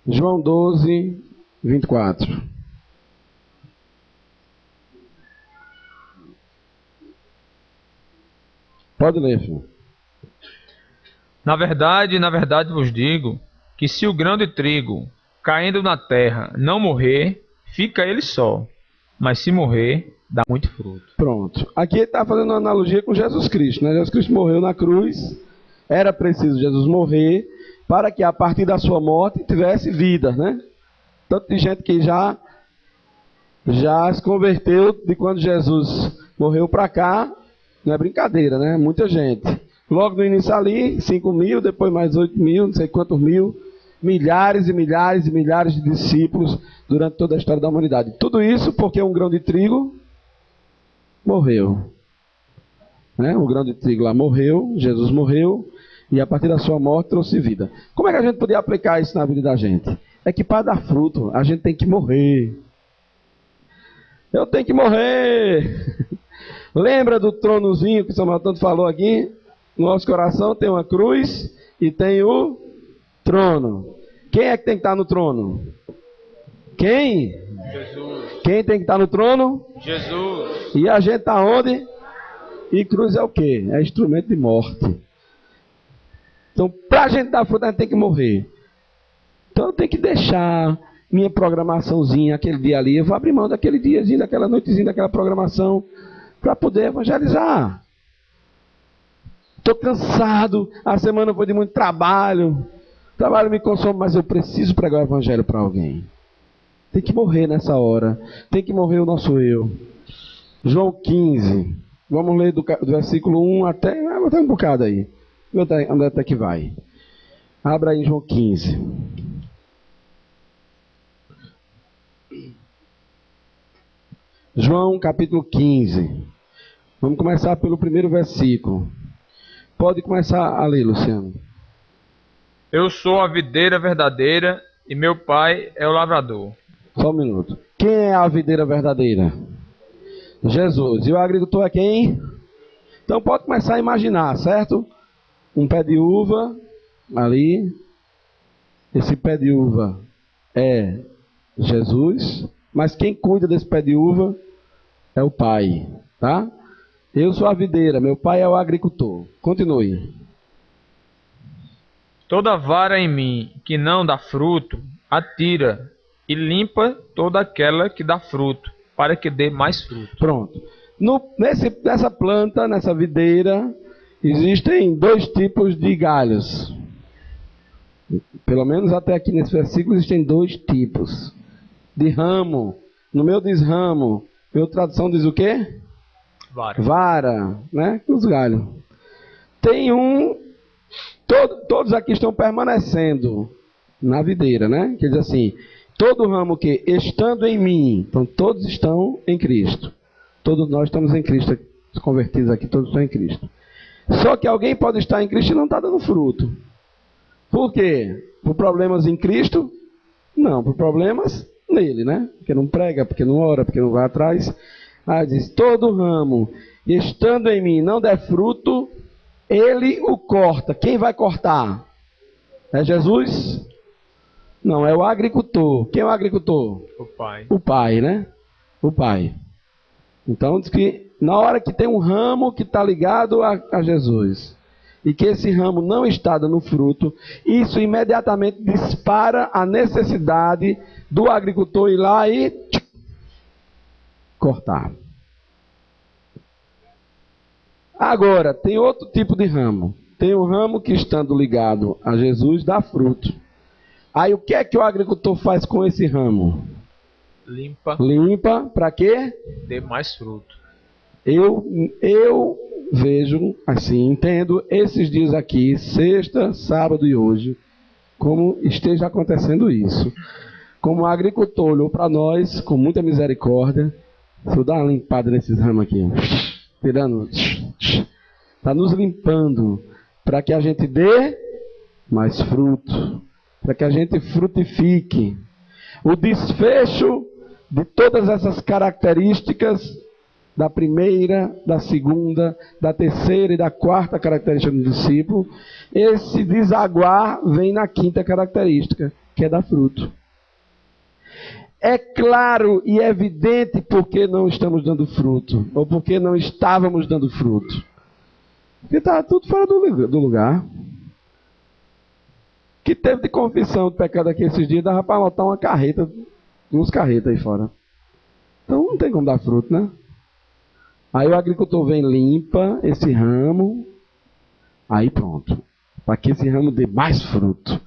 João 12:24. Pode ler, filho. Na verdade vos digo que se o grão de trigo caindo na terra, não morrer, fica ele só. Mas se morrer, dá muito fruto. Pronto. Aqui ele está fazendo uma analogia com Jesus Cristo, né? Jesus Cristo morreu na cruz, era preciso Jesus morrer para que a partir da sua morte tivesse vida, né? Tanto de gente que já se converteu de quando Jesus morreu para cá, não é brincadeira, né? Muita gente. Logo no início ali, 5 mil, depois mais 8 mil, não sei quantos mil, milhares e milhares e milhares de discípulos durante toda a história da humanidade. Tudo isso porque um grão de trigo morreu. Né? O grão de trigo lá morreu, Jesus morreu, e a partir da sua morte trouxe vida. Como é que a gente podia aplicar isso na vida da gente? É que para dar fruto, a gente tem que morrer. Eu tenho que morrer. Lembra do tronozinho que o Samuel tanto falou aqui? No nosso coração tem uma cruz e tem o trono. Quem é que tem que estar no trono? Quem? Jesus. Quem tem que estar no trono? Jesus. E a gente está onde? E cruz é o quê? É instrumento de morte. Então, para a gente dar fruto, a gente tem que morrer. Então, eu tenho que deixar minha programaçãozinha, aquele dia ali. Eu vou abrir mão daquele diazinho, daquela noitezinha, daquela programação, para poder evangelizar. Estou cansado, a semana foi de muito trabalho. O trabalho me consome, mas eu preciso pregar o evangelho para alguém. Tem que morrer nessa hora. Tem que morrer o nosso eu. João 15. Vamos ler do versículo 1 até um bocado aí. Onde até que vai? Abra aí João 15. João capítulo 15. Vamos começar pelo primeiro versículo. Pode começar a ler, Luciano. Eu sou a videira verdadeira e meu pai é o lavrador. Só um minuto. Quem é a videira verdadeira? Jesus. E o agricultor é quem? Então pode começar a imaginar, certo? Um pé de uva ali. Esse pé de uva é Jesus. Mas quem cuida desse pé de uva é o pai, tá? Eu sou a videira, meu pai é o agricultor. Continue. Toda vara em mim que não dá fruto, atira e limpa toda aquela que dá fruto, para que dê mais fruto. Pronto. Nessa planta, nessa videira, existem 2 tipos de galhos. Pelo menos até aqui nesse versículo existem 2 tipos de ramo. No meu diz ramo, meu tradução diz o quê? Vara. Vara, né? Os galhos. Tem todos aqui estão permanecendo na videira, né? Quer dizer assim, todo ramo que estando em mim, então todos estão em Cristo. Todos nós estamos em Cristo, convertidos aqui, todos estão em Cristo. Só que alguém pode estar em Cristo e não está dando fruto. Por quê? Por problemas em Cristo? Não, por problemas nele, né? Porque não prega, porque não ora, porque não vai atrás. Diz, todo ramo estando em mim não der fruto, ele o corta. Quem vai cortar? É Jesus? Não, é o agricultor. Quem é o agricultor? O pai. O pai, né? O pai. Então diz que na hora que tem um ramo que está ligado a Jesus, e que esse ramo não está dando fruto, isso imediatamente dispara a necessidade do agricultor ir lá e cortar. Agora, tem outro tipo de ramo. Tem um ramo que, estando ligado a Jesus, dá fruto. Aí o que é que o agricultor faz com esse ramo? Limpa. Limpa para quê? Dê mais fruto. Eu vejo, assim, entendo esses dias aqui, sexta, sábado e hoje, como esteja acontecendo isso. Como o agricultor olhou para nós com muita misericórdia. Deixa eu dar uma limpada nesses ramos aqui. Tirando. Está nos limpando para que a gente dê mais fruto. Para que a gente frutifique. O desfecho de todas essas características da primeira, da segunda, da terceira e da quarta característica do discípulo, esse desaguar vem na quinta característica, que é dar fruto. É claro e evidente porque não estamos dando fruto, ou porque não estávamos dando fruto. Porque estava tudo fora do lugar. que teve de confissão de pecado aqui esses dias, dava para anotar uma carreta, uns carretas aí fora. Então não tem como dar fruto, né? Aí o agricultor vem, limpa esse ramo, aí pronto. Para que esse ramo dê mais fruto.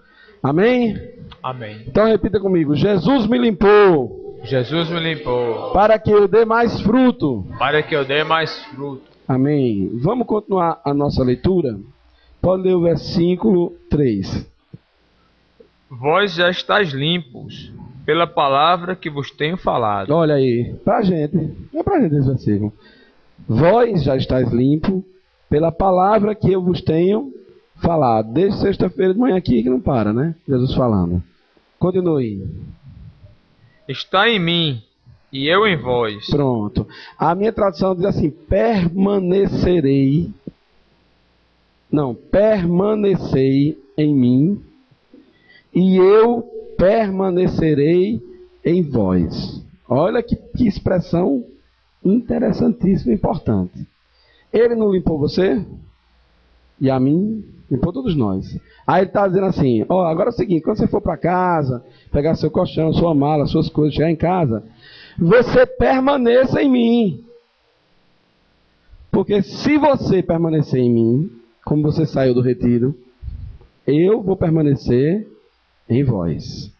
Amém? Amém. Então repita comigo. Jesus me limpou. Jesus me limpou. Para que eu dê mais fruto. Para que eu dê mais fruto. Amém. Vamos continuar a nossa leitura? Pode ler o versículo 3. Vós já estáis limpos pela palavra que vos tenho falado. Olha aí, pra gente. É pra gente esse versículo. Vós já estáis limpos pela palavra que eu vos tenho falado. Desde sexta-feira de manhã aqui que não para, né? Jesus falando. Continue. Está em mim e eu em vós. Pronto. A minha tradução diz assim: permanecerei. Não, permanecei em mim e eu permanecerei em vós. Olha que expressão interessantíssima e importante. Ele não limpou você? E a mim? Limpou todos nós. Aí ele está dizendo assim, ó, agora é o seguinte, quando você for para casa, pegar seu colchão, sua mala, suas coisas, chegar em casa, você permaneça em mim. Porque se você permanecer em mim, como você saiu do retiro, eu vou permanecer em vós.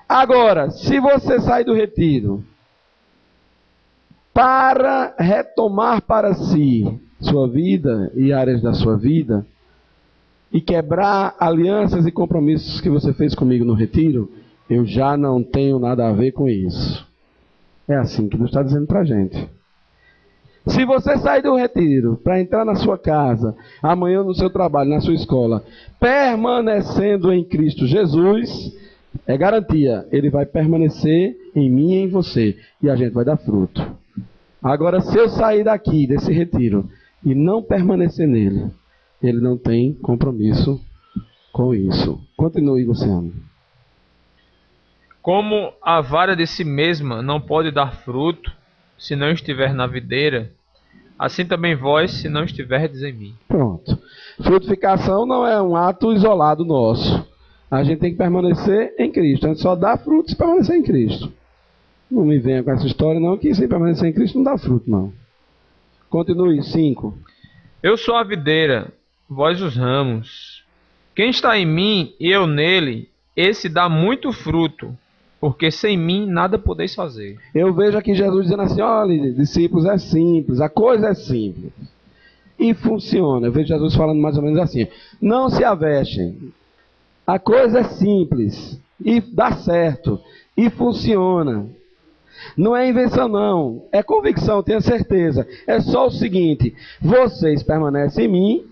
Agora, se você sair do retiro para retomar para si sua vida e áreas da sua vida e quebrar alianças e compromissos que você fez comigo no retiro, eu já não tenho nada a ver com isso. É assim que Deus está dizendo para a gente. Se você sair do retiro para entrar na sua casa, amanhã no seu trabalho, na sua escola, permanecendo em Cristo Jesus, é garantia, ele vai permanecer em mim e em você, e a gente vai dar fruto. Agora, se eu sair daqui, desse retiro, e não permanecer nele, ele não tem compromisso com isso. Continue, Luciano. Como a vara de si mesma não pode dar fruto, se não estiver na videira, assim também vós, se não estiverdes em mim. Pronto. Frutificação não é um ato isolado nosso. A gente tem que permanecer em Cristo. A gente só dá fruto se permanecer em Cristo. Não me venha com essa história não, que sem permanecer em Cristo não dá fruto não. Continue, 5. Eu sou a videira, vós os ramos. Quem está em mim e eu nele, esse dá muito fruto, porque sem mim nada podeis fazer. Eu vejo aqui Jesus dizendo assim, olha, discípulos, é simples, a coisa é simples. E funciona. Eu vejo Jesus falando mais ou menos assim, não se avestem. A coisa é simples, e dá certo, e funciona. Não é invenção não, é convicção, tenha certeza. É só o seguinte, vocês permanecem em mim,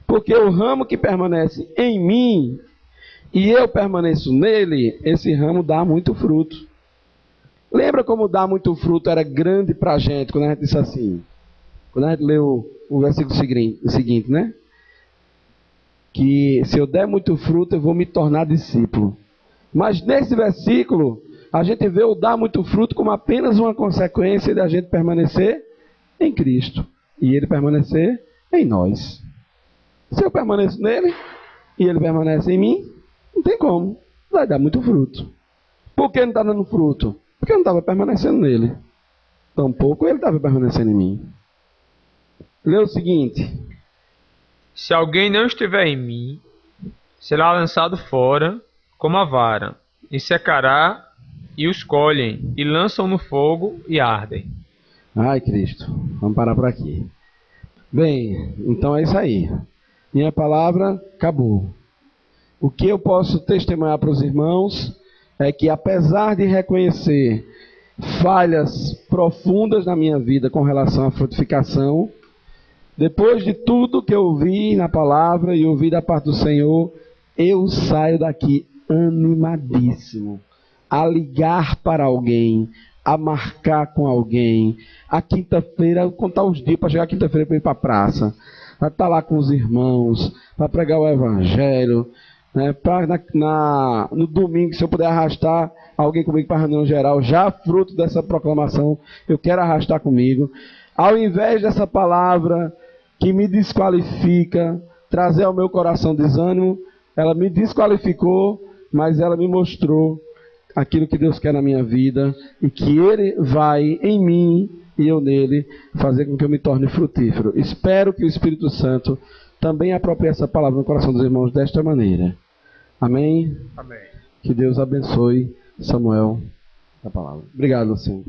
porque o ramo que permanece em mim, e eu permaneço nele, esse ramo dá muito fruto. Lembra como dar muito fruto era grande para a gente, quando a gente disse assim, quando a gente leu o versículo seguinte, né? Que se eu der muito fruto, eu vou me tornar discípulo. Mas nesse versículo, a gente vê o dar muito fruto como apenas uma consequência da gente permanecer em Cristo. E ele permanecer em nós. Se eu permaneço nele, e ele permanece em mim, não tem como. Vai dar muito fruto. Por que não está dando fruto? Porque eu não estava permanecendo nele. Tampouco ele estava permanecendo em mim. Lê o seguinte. Se alguém não estiver em mim, será lançado fora como a vara, e secará, e os colhem, e lançam no fogo, e ardem. Ai, Cristo. Vamos parar por aqui. Bem, então é isso aí. Minha palavra acabou. O que eu posso testemunhar para os irmãos é que, apesar de reconhecer falhas profundas na minha vida com relação à frutificação, depois de tudo que eu ouvi na palavra e ouvi da parte do Senhor, eu saio daqui animadíssimo, a ligar para alguém, a marcar com alguém, a quinta-feira, contar os dias para chegar quinta-feira para ir para a praça, para estar lá com os irmãos, para pregar o evangelho, né, no domingo, se eu puder arrastar alguém comigo para a reunião geral, já fruto dessa proclamação, eu quero arrastar comigo, ao invés dessa palavra que me desqualifica, trazer ao meu coração desânimo, ela me desqualificou, mas ela me mostrou aquilo que Deus quer na minha vida e que Ele vai em mim e eu nele fazer com que eu me torne frutífero. Espero que o Espírito Santo também aproprie essa palavra no coração dos irmãos desta maneira. Amém? Amém. Que Deus abençoe Samuel da palavra. Obrigado, Luciano.